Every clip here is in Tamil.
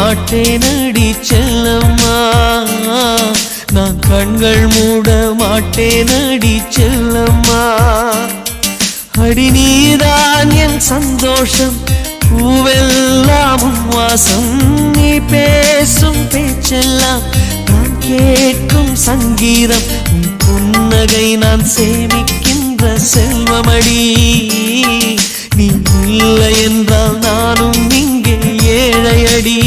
மாட்டேனடி செல்லம்மா, நான் கண்கள் மூட மாட்டேனடி செல்லம்மா. அடி நீதான் என் சந்தோஷம், பூவெல்லாம் உன் வாசம். நீ பேசும் பேச்செல்லாம் நான் கேட்கும் சங்கீதம். உன் புன்னகை நான் சேமிக்கின்ற செல்வமடி. நீ இல்லை என்றால் நானும் இங்கே ஏழையடி.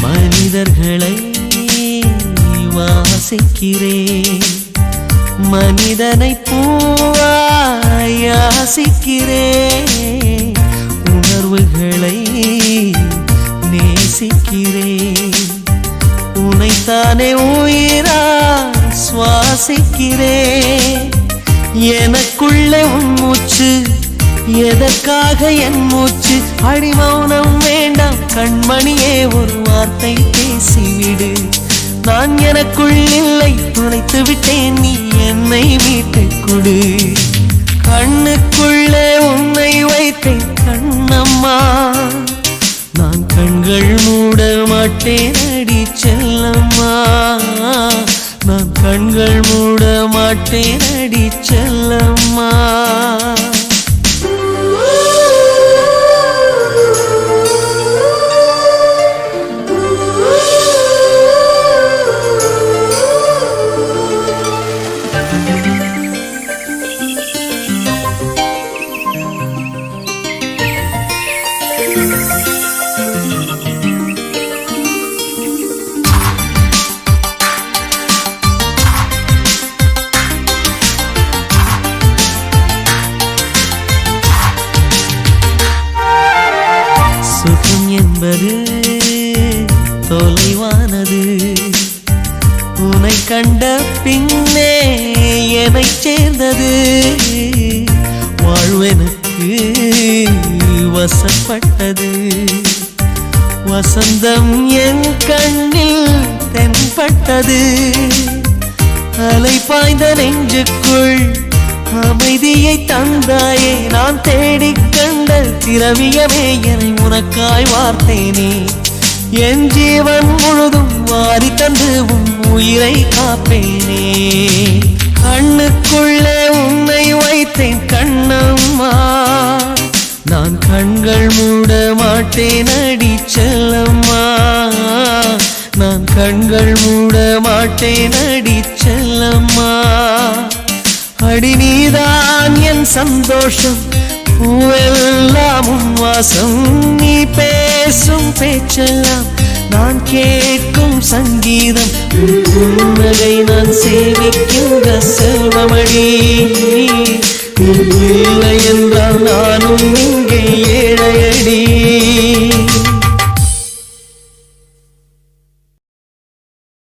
மனிதர்களை வாசிக்கிறேன், மனிதனை பூவாய் யாசிக்கிறேன். உணர்வுகளை நேசிக்கிறேன், உனைத்தானே உயிராய் சுவாசிக்கிறேன். எனக்குள்ளே உன் மூச்சு, எதற்காக என் மூச்சு? அடி மௌனம் வேண்டாம் கண்மணியே, ஒரு வார்த்தை பேசிவிடு. நான் எனக்குள் இல்லை, துளைத்து விட்டேன், நீ என்னை மீட்டுக் கொடு. கண்ணுக்குள்ளே உன்னை வைத்தேன் கண்ணம்மா, நான் கண்கள் மூட மாட்டேன் அடி செல்லம்மா, நான் கண்கள் மூட மாட்டேன் அடி செல்லம்மா. சுகம் என்பது தொலைவானது, உன்னை கண்ட பின்னே என்னை சேர்ந்தது. வாழ்வெனக்கு வசப்பட்டது, வசந்தம் என் கண்ணில் தென்பட்டது. அலை பாய்ந்த நெஞ்சுக்குள் அமைதியை தந்தாயே, நான் தேடிக் கண்ட திரவியமே என்னை உனக்காய் வார்த்தேனே. என் ஜீவன் முழுதும் வாரி தந்து உன் உயிரை காப்பேனே. கண்ணுக்குள்ளே உன்னை வைத்தேன் கண்ணம்மா, நான் கண்கள் மூட மாட்டேன் அடி செல்லம்மா, நான் கண்கள் மூட மாட்டேன் அடி செல்லம்மா. அடி நீதான் என் சந்தோஷம், பூவெல்லாம் உன் வாசம். நீ பேசும் பேச்செல்லாம் நான் கேட்கும் சங்கீதம். புன்னகை நான் சேமிக்கின்ற செல்வமடி. இல்லை என்றால் நானும் இங்கே ஏழையடி.